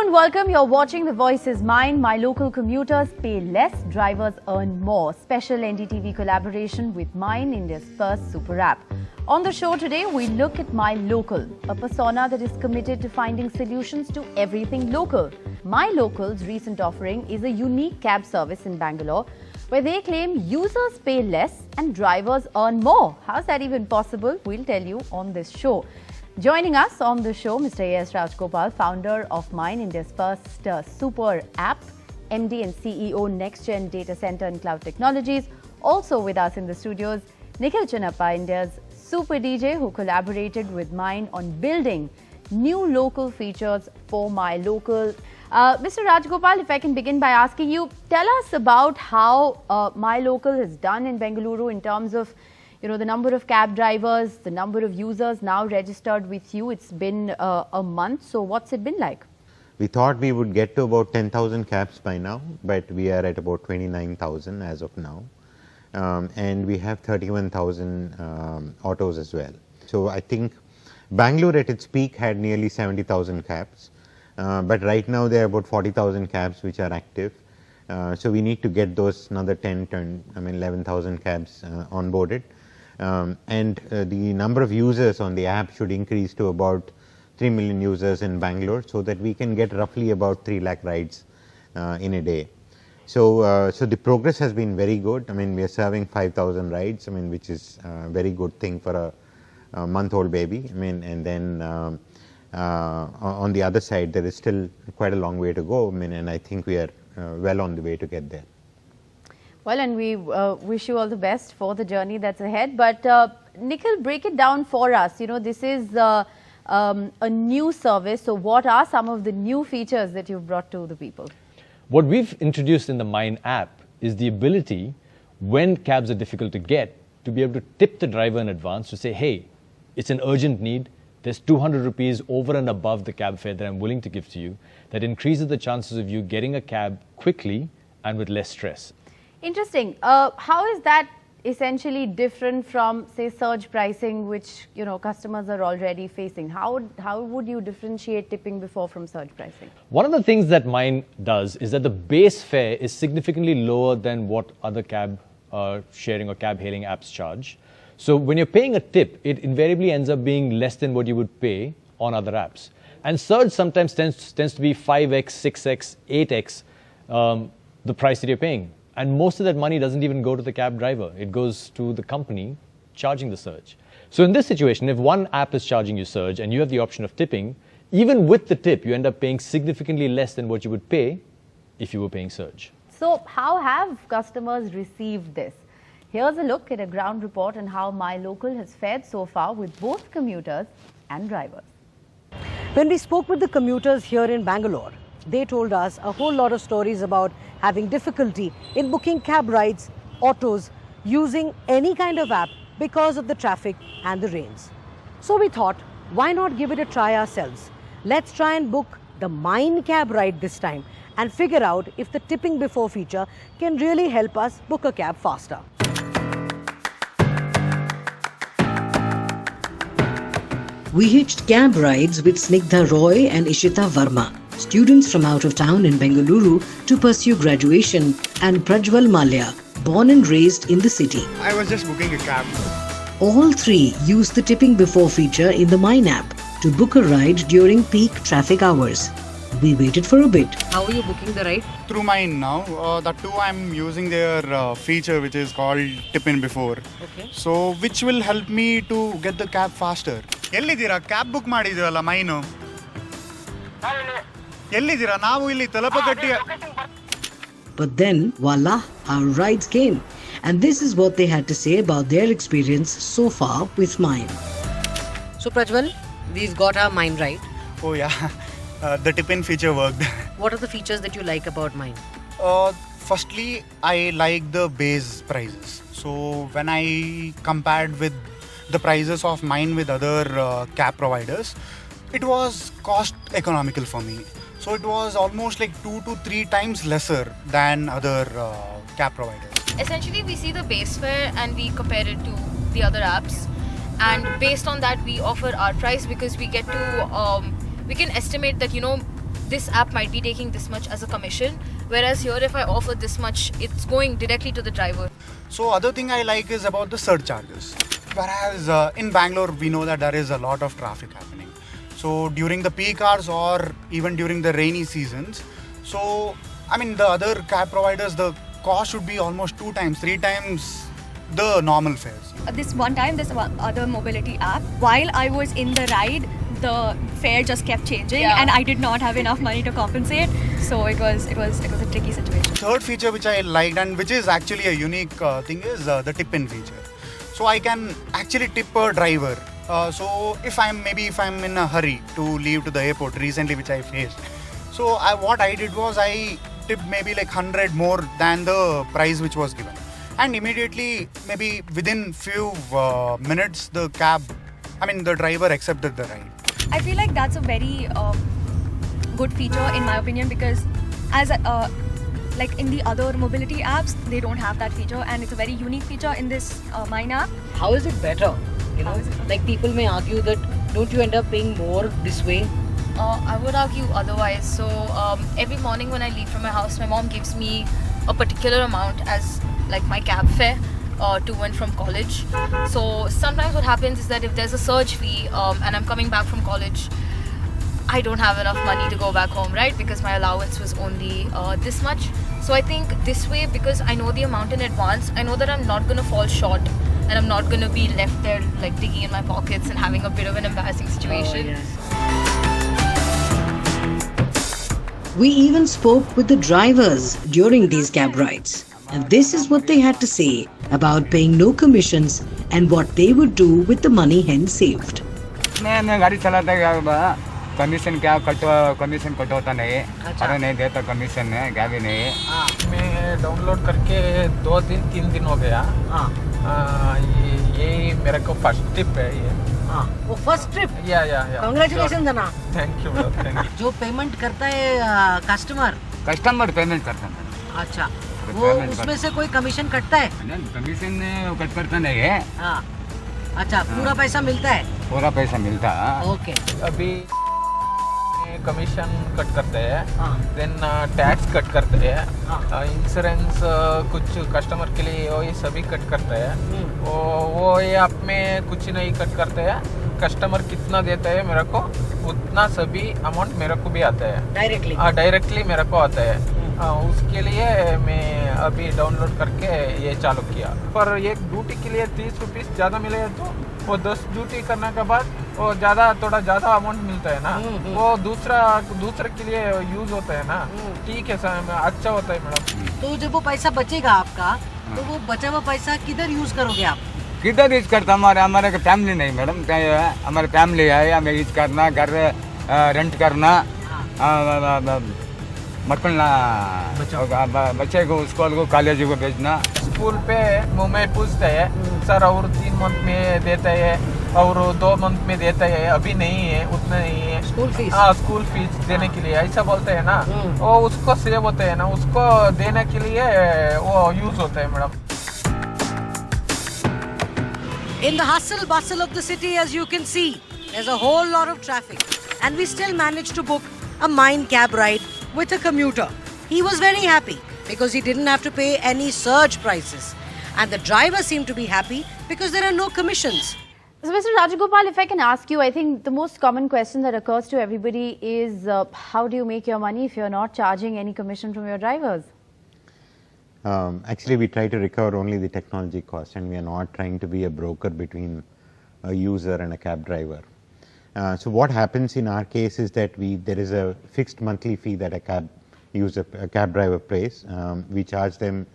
and welcome. You're watching The Voice Is MYn. My local commuters pay less, drivers earn more. Special NDTV collaboration with MYn, India's first super app. On the show today, we look at My Local, a persona that is committed to finding solutions to everything local. My Local's recent offering is a unique cab service in Bangalore where they claim users pay less and drivers earn more. How's that even possible? We'll tell you on this show. Joining us on the show, Mr. A.S. Rajgopal, founder of MYn, India's first super app, MD and CEO, Next Gen Data Center and Cloud Technologies. Also with us in the studios, Nikhil Chinnappa, India's super DJ who collaborated with MYn on building new local features for My Local. Mr. Rajgopal, if I can begin by asking you, tell us about how My Local has done in Bengaluru in terms of the number of cab drivers, the number of users now registered with you. It's been a month. So what's it been like? We thought we would get to about 10,000 cabs by now, but we are at about 29,000 as of now. And we have 31,000 autos as well. So I think Bangalore at its peak had nearly 70,000 cabs. But right now there are about 40,000 cabs which are active. So we need to get those another 11,000 cabs onboarded. And the number of users on the app should increase to about 3 million users in Bangalore so that we can get roughly about 3 lakh rides in a day. So the progress has been very good. I mean, we are serving 5,000 rides, which is a very good thing for a month-old baby. And then on the other side, there is still quite a long way to go. And I think we are well on the way to get there. Well, and we wish you all the best for the journey that's ahead. But Nikhil, break it down for us. This is a new service. So what are some of the new features that you've brought to the people? What we've introduced in the MYn app is the ability, when cabs are difficult to get, to be able to tip the driver in advance to say, hey, it's an urgent need. There's 200 rupees over and above the cab fare that I'm willing to give to you. That increases the chances of you getting a cab quickly and with less stress. Interesting. How is that essentially different from, say, surge pricing, which customers are already facing? How would you differentiate tipping before from surge pricing? One of the things that MYn does is that the base fare is significantly lower than what other cab sharing or cab hailing apps charge. So when you're paying a tip, it invariably ends up being less than what you would pay on other apps. And surge sometimes tends to be 5x, 6x, 8x the price that you're paying. And most of that money doesn't even go to the cab driver. It goes to the company charging the surge. So in this situation, if one app is charging you surge and you have the option of tipping, even with the tip, you end up paying significantly less than what you would pay if you were paying surge. So how have customers received this? Here's a look at a ground report on how My Local has fared so far with both commuters and drivers. When we spoke with the commuters here in Bangalore, they told us a whole lot of stories about having difficulty in booking cab rides, autos, using any kind of app because of the traffic and the rains. So we thought, why not give it a try ourselves? Let's try and book the MYn cab ride this time and figure out if the tipping before feature can really help us book a cab faster. We hitched cab rides with Snigdha Roy and Ishita Verma, students from out of town in Bengaluru to pursue graduation, and Prajwal Malya, born and raised in the city. I was just booking a cab. All three used the tipping before feature in the MYn app to book a ride during peak traffic hours. We waited for a bit. How are you booking the ride? Through MYn now. That too I'm using their feature which is called tip in before. Okay. So which will help me to get the cab faster. ಎಲ್ಲಿದ್ದೀರಾ cab book ಮಾಡಿದ್ದೀರಲ್ಲ ಮೈನು ಎಲ್ಲಿದ್ದೀರಾ ನಾವು ಇಲ್ಲಿ ತಲಪಗಟ್ಟಿ. But then voila, our rides came, and this is what they had to say about their experience so far with MYn. So Prajwal, we've got our MYn ride. Oh yeah, the tip in feature worked. What are the features that you like about MYn? Firstly, I like the base prices. So when I compared with the prices of MYn with other cab providers, it was cost economical for me. So it was almost like 2 to 3 times lesser than other cab providers. Essentially, we see the base fare and we compare it to the other apps. And based on that, we offer our price because we get to, we can estimate that, this app might be taking this much as a commission, whereas here if I offer this much, it's going directly to the driver. So other thing I like is about the surcharges. Whereas in Bangalore, we know that there is a lot of traffic happening. So during the peak hours or even during the rainy seasons, so I mean the other cab providers, the cost should be almost 2 times, 3 times the normal fares. This one time, this other mobility app, while I was in the ride, the fare just kept changing, and I did not have enough money to compensate. So it was a tricky situation. Third feature which I liked and which is actually a unique thing is the tip-in feature. So I can actually tip a driver. So if I'm in a hurry to leave to the airport recently, which I faced. So what I did was I tipped maybe like 100 more than the price which was given. And immediately, maybe within few minutes, the driver accepted the ride. I feel like that's a very good feature in my opinion, because as like in the other mobility apps, they don't have that feature, and it's a very unique feature in this MYn app. How is it better? You know, like people may argue that don't you end up paying more this way? I would argue otherwise. So every morning when I leave from my house, my mom gives me a particular amount as like my cab fare to and from college. So sometimes what happens is that if there's a surge fee and I'm coming back from college, I don't have enough money to go back home, right? Because my allowance was only this much. So I think this way, because I know the amount in advance, I know that I'm not going to fall short and I'm not going to be left there like digging in my pockets and having a bit of an embarrassing situation. We even spoke with the drivers during these cab rides. And this is what they had to say about paying no commissions and what they would do with the money hence saved. मैं गाड़ी चलाता है commission क्या commission cut होता नहीं, अरे नहीं देता कमीशन है, क्या भी नहीं। मैं डाउनलोड करके 2-3 दिन हो गया। ये मेरे को फर्स्ट ट्रिप है ये। वो फर्स्ट ट्रिप? या कांग्रेचुलेशन जना। Thank you thank you. जो पेमेंट करता है कस्टमर पेमेंट करता है। अच्छा, वो उसमें से कोई कमीशन कटता है? कमीशन कट करता नहीं है। अच्छा, पूरा पैसा मिलता है? पूरा पैसा मिलता है। ओके। अभी कमीशन कट करते हैं, देन टैक्स कट करते हैं, इंश्योरेंस कुछ कस्टमर के लिए वो ये सभी कट करते हैं। वो ये आप में कुछ नहीं कट करते हैं, कस्टमर कितना देता है मेरे को उतना सभी अमाउंट मेरे को भी आता है डायरेक्टली मेरे को आता है। उसके लिए मैं अभी डाउनलोड करके ये चालू किया। पर एक ड्यूटी के लिए 30 रुपीज़ ज़्यादा मिले तो वो 10 ड्यूटी करने के बाद वो थोड़ा ज़्यादा अमाउंट मिलता है ना, वो दूसरे के लिए यूज़ होता है ना। ठीक है सर, अच्छा होता है मैडम। तो जब वो पैसा बचेगा आपका, तो वो बचा हुआ पैसा किधर यूज़ करोगे आप? किधर यूज करता? हमारे फैमिली नहीं मैडम, हमारे फैमिली है, हमें यूज करना, घर रेंट करना, बच्चे को स्कूल को कॉलेज को भेजना। स्कूल पे मैं पूछते हैं सर और 3 मंथ में देता है और 2 मंथ में देता है, अभी नहीं है, उतना नहीं है स्कूल फीस। स्कूल फीस देने के लिए ऐसा बोलते हैं ना, वो उसको सेव होता है ना, उसको देने के लिए वो यूज होता है madam. In the hustle bustle of the city, as you can see, there's a whole lot of traffic, and we still managed to book a MYn cab ride with a commuter. He was very happy because he didn't have to pay any surge prices, and the driver seemed to be happy because there are no commissions. So, Mr. Rajagopal, if I can ask you, I think the most common question that occurs to everybody is how do you make your money if you're not charging any commission from your drivers? Actually, we try to recover only the technology cost, and we are not trying to be a broker between a user and a cab driver. So what happens in our case is that there is a fixed monthly fee that a cab driver pays. We charge them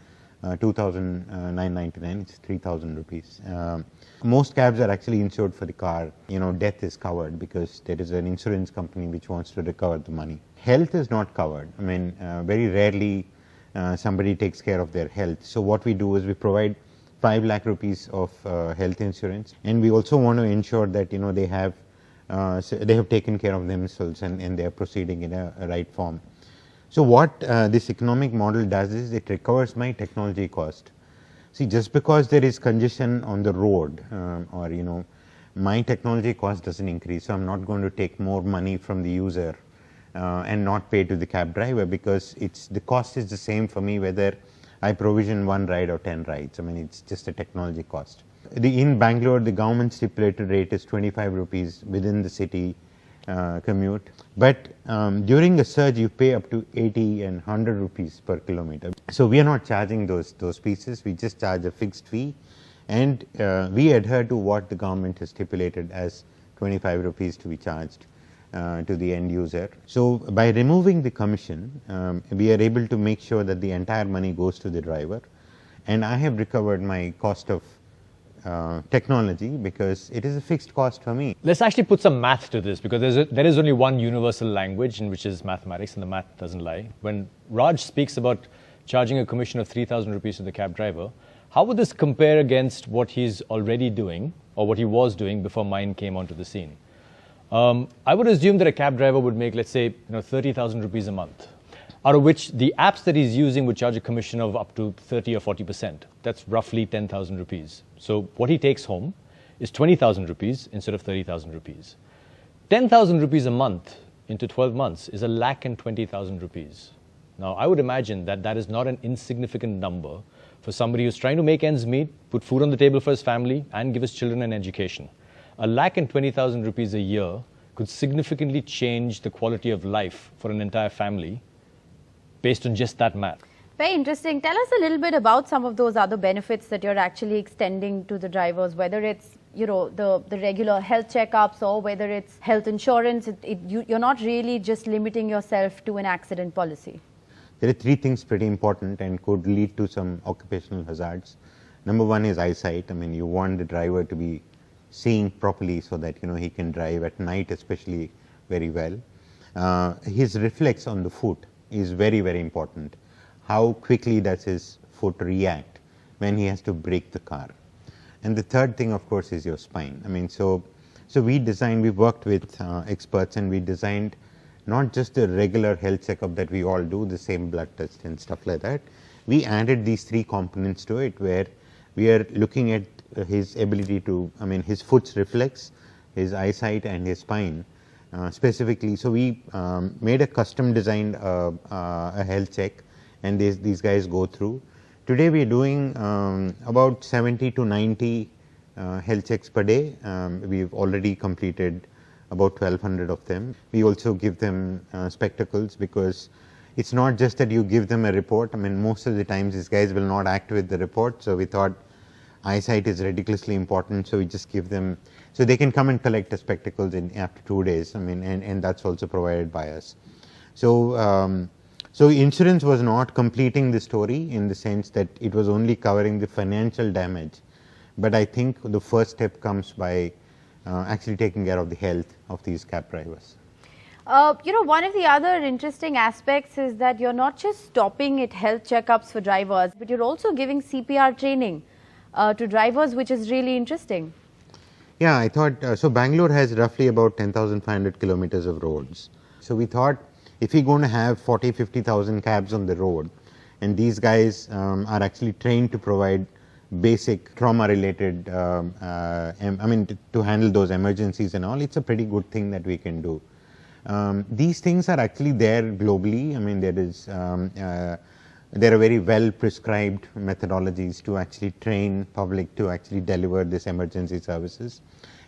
2,999. It's 3,000 rupees. Most cabs are actually insured for the car. You know, death is covered because there is an insurance company which wants to recover the money. Health is not covered. I mean, very rarely somebody takes care of their health. So what we do is we provide 5 lakh rupees of health insurance, and we also want to ensure that they have taken care of themselves and they are proceeding in a right form. So what this economic model does is it recovers my technology cost. See, just because there is congestion on the road or my technology cost doesn't increase, so I'm not going to take more money from the user and not pay to the cab driver, because the cost is the same for me whether I provision 1 ride or 10 rides. I mean, it's just a technology cost. In Bangalore, the government stipulated rate is 25 rupees within the city commute, but during a surge you pay up to 80 and 100 rupees per kilometer. So we are not charging those pieces, we just charge a fixed fee, and we adhere to what the government has stipulated as 25 rupees to be charged to the end user. So by removing the commission, we are able to make sure that the entire money goes to the driver, and I have recovered my cost of technology because it is a fixed cost for me. Let's actually put some math to this, because there is only one universal language, in which is mathematics, and the math doesn't lie. When Raj speaks about charging a commission of 3,000 rupees to the cab driver, how would this compare against what he's already doing, or what he was doing before Mine came onto the scene? I would assume that a cab driver would make, let's say, 30,000 rupees a month, out of which the apps that he's using would charge a commission of up to 30 or 40%. That's roughly 10,000 rupees. So what he takes home is 20,000 rupees instead of 30,000 rupees. 10,000 rupees a month into 12 months is 1,20,000 rupees. Now, I would imagine that that is not an insignificant number for somebody who's trying to make ends meet, put food on the table for his family, and give his children an education. 1,20,000 rupees a year could significantly change the quality of life for an entire family based on just that math. Very interesting. Tell us a little bit about some of those other benefits that you're actually extending to the drivers, whether it's the regular health checkups or whether it's health insurance. You're not really just limiting yourself to an accident policy. There are 3 things pretty important and could lead to some occupational hazards. Number 1 is eyesight. I mean, you want the driver to be seeing properly so that he can drive at night especially very well. His reflex on the foot is very, very important. How quickly does his foot react when he has to brake the car? And the third thing, of course, is your spine. I mean, so we worked with experts, and we designed not just the regular health checkup that we all do, the same blood test and stuff like that. We added these 3 components to it, where we are looking at his ability to, his foot's reflex, his eyesight, and his spine specifically. So we made a custom designed a health check, and these guys go through. Today we are doing about 70 to 90 health checks per day. We've already completed about 1,200 of them. We also give them spectacles, because it's not just that you give them a report. I mean, most of the times these guys will not act with the report. So we thought eyesight is ridiculously important, so we just give them, so they can come and collect the spectacles after 2 days. I mean, and that's also provided by us. So so insurance was not completing the story in the sense that it was only covering the financial damage, but I think the first step comes by actually taking care of the health of these cab drivers. One of the other interesting aspects is that you're not just stopping at health checkups for drivers, but you're also giving CPR training to drivers, which is really interesting. Yeah, I thought, so Bangalore has roughly about 10,500 kilometers of roads. So we thought, if we're going to have 40-50,000 cabs on the road, and these guys are actually trained to provide basic trauma-related, to handle those emergencies and all, it's a pretty good thing that we can do. These things are actually there globally. I mean, there are very well prescribed methodologies to actually train public to actually deliver this emergency services,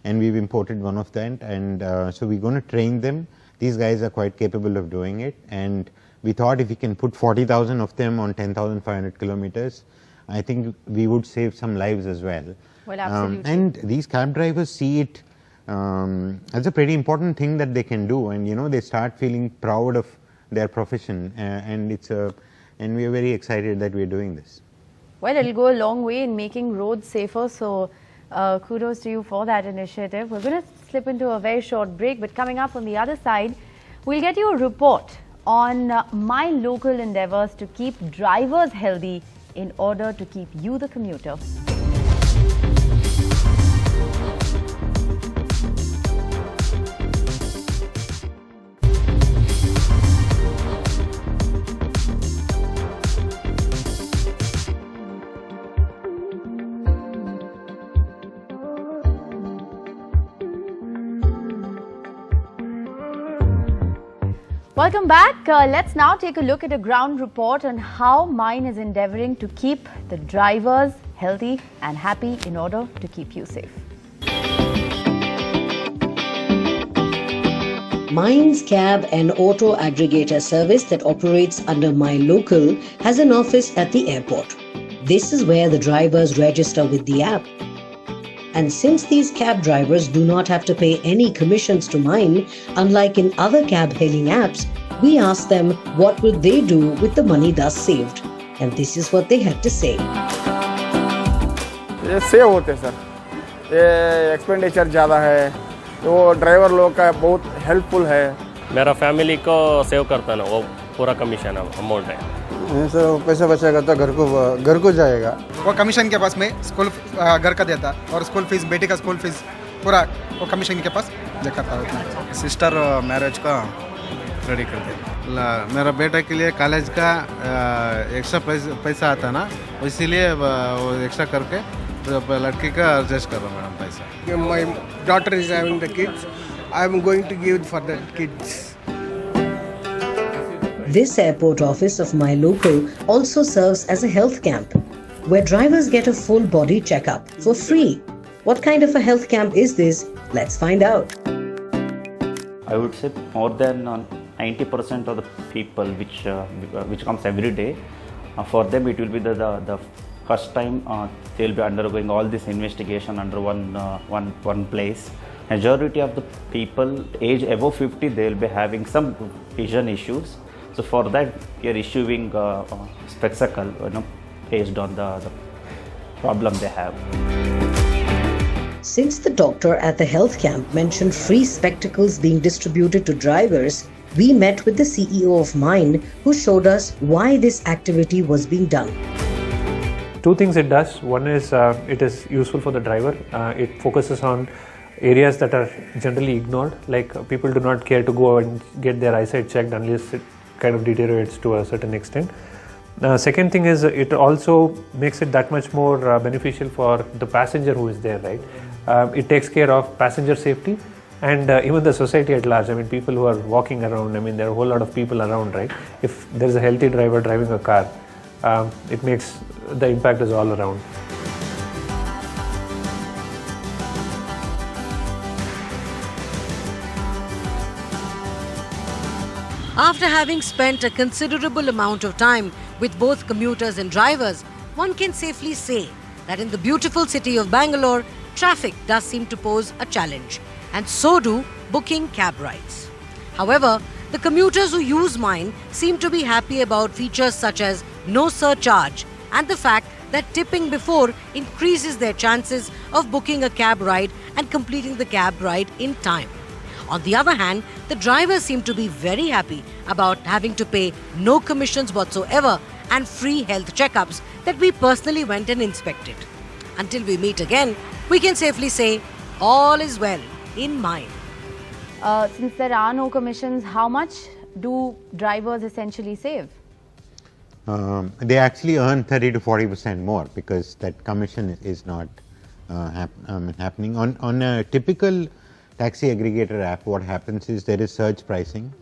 and we've imported one of that, and so we're going to train them. These guys are quite capable of doing it, and we thought if we can put 40,000 of them on 10,500 kilometers, I think we would save some lives as well. Well, absolutely. And these cab drivers see it as a pretty important thing that they can do, and they start feeling proud of their profession, and we are very excited that we are doing this. Well, it'll go a long way in making roads safer, so kudos to you for that initiative. We're going to slip into a very short break, but coming up on the other side, we'll get you a report on my local endeavors to keep drivers healthy in order to keep you the commuter. Welcome back. Let's now take a look at a ground report on how MYn is endeavouring to keep the drivers healthy and happy in order to keep you safe. MYn's cab and auto aggregator service that operates under MyLocal has an office at the airport. This is where the drivers register with the app. And since these cab drivers do not have to pay any commissions to MYn, unlike in other cab-hailing apps, we asked them what would they do with the money thus saved. And this is what they had to say. ये save होते हैं sir, ये expenditure ज़्यादा है, तो driver लोग का बहुत हेल्पफुल है. मेरा फैमिली को सेव करता है ना, वो पूरा कमीशन अमाउंट है. सर पैसा बचेगा तो घर को जाएगा. वो कमीशन के पास में स्कूल घर का देता और स्कूल फीस बेटे का स्कूल फीस पूरा वो कमीशन के पास करता है. सिस्टर मैरिज का रेडी करते हैं. मेरा बेटा के लिए कॉलेज का एक्स्ट्रा पैसा आता ना, इसीलिए वो एक्स्ट्रा करके लड़की का एडजस्ट कर रहा हूँ मैडम पैसा. My daughter is having the kids. I am going to give for the kids. This airport office of MyLocal also serves as a health camp, where drivers get a full body checkup for free. What kind of a health camp is this? Let's find out. I would say more than 90% of the people which comes every day, for them it will be the first time they will be undergoing all this investigation under one place. Majority of the people age above 50, they will be having some vision issues. So for that, we are issuing spectacle, based on the problem they have. Since the doctor at the health camp mentioned free spectacles being distributed to drivers, we met with the CEO of MYn, who showed us why this activity was being done. Two things it does. One is it is useful for the driver. It focuses on areas that are generally ignored, like people do not care to go and get their eyesight checked unless it kind of deteriorates to a certain extent. Second thing is it also makes it that much more beneficial for the passenger who is there, right? It takes care of passenger safety and even the society at large. I mean, people who are walking around, I mean, there are a whole lot of people around, right? If there is a healthy driver driving a car, it makes the impact is all around. After having spent a considerable amount of time with both commuters and drivers, one can safely say that in the beautiful city of Bangalore, traffic does seem to pose a challenge, and so do booking cab rides. However, the commuters who use MYn seem to be happy about features such as no surcharge and the fact that tipping before increases their chances of booking a cab ride and completing the cab ride in time. On the other hand, the drivers seem to be very happy about having to pay no commissions whatsoever and free health checkups that we personally went and inspected. Until we meet again, we can safely say all is well in MYn. Since there are no commissions, how much do drivers essentially save? They actually earn 30 to 40% more because that commission is not happening. On a typical taxi aggregator app, what happens is there is surge pricing.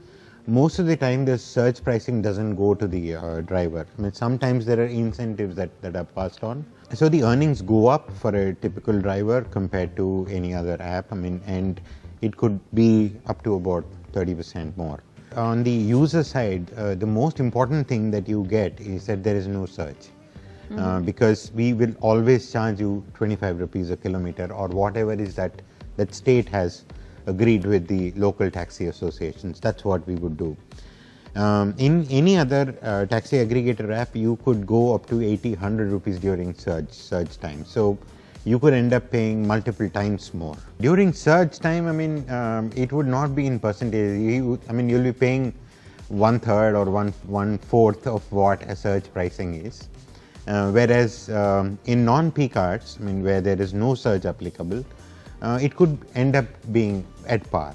Most of the time, the surge pricing doesn't go to the driver. I mean, sometimes there are incentives that are passed on. So the earnings go up for a typical driver compared to any other app. I mean, and it could be up to about 30% more. On the user side, the most important thing that you get is that there is no surge. Because we will always charge you 25 rupees a kilometer or whatever is that state has agreed with the local taxi associations. That's what we would do. In any other taxi aggregator app, you could go up to 80, 100 rupees during surge time. So you could end up paying multiple times more. During surge time, I mean, it would not be in percentage. You'll be paying 1/3 or 1/4 of what a surge pricing is. Whereas in non-peak hours, I mean, where there is no surge applicable, it could end up being at par.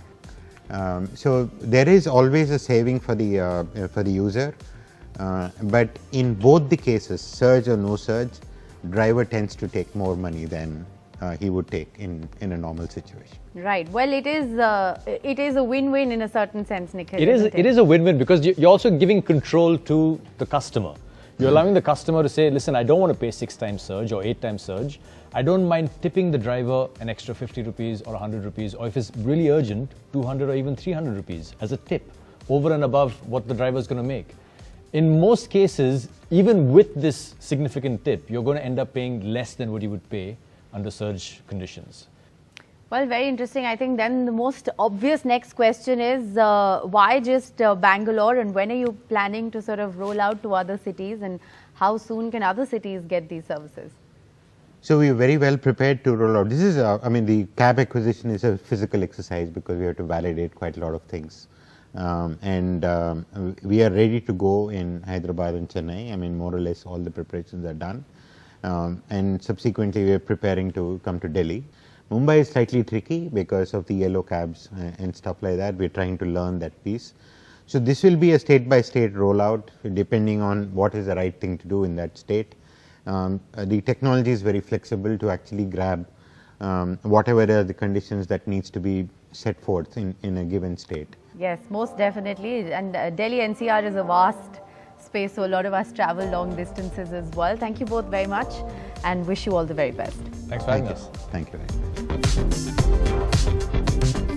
So there is always a saving for the user, but in both the cases, surge or no surge, driver tends to take more money than he would take in a normal situation. Right. Well, it is a win-win in a certain sense, Nikhil. It is a win-win because you're also giving control to the customer. You're allowing the customer to say, listen, I don't want to pay 6 times surge or 8 times surge. I don't mind tipping the driver an extra 50 rupees or 100 rupees, or if it's really urgent, 200 or even 300 rupees as a tip over and above what the driver is going to make. In most cases, even with this significant tip, you're going to end up paying less than what you would pay under surge conditions. Well, very interesting. I think then the most obvious next question is why just Bangalore, and when are you planning to sort of roll out to other cities, and how soon can other cities get these services? So we are very well prepared to roll out. This is, the cab acquisition is a physical exercise because we have to validate quite a lot of things. We are ready to go in Hyderabad and Chennai. I mean, more or less all the preparations are done. And subsequently, we are preparing to come to Delhi. Mumbai is slightly tricky because of the yellow cabs and stuff like that. We're trying to learn that piece. So this will be a state-by-state rollout depending on what is the right thing to do in that state. The technology is very flexible to actually grab whatever are the conditions that needs to be set forth in a given state. Yes, most definitely. And Delhi NCR is a vast space, so a lot of us travel long distances as well. Thank you both very much and wish you all the very best. Thanks for having us. Thank you very much.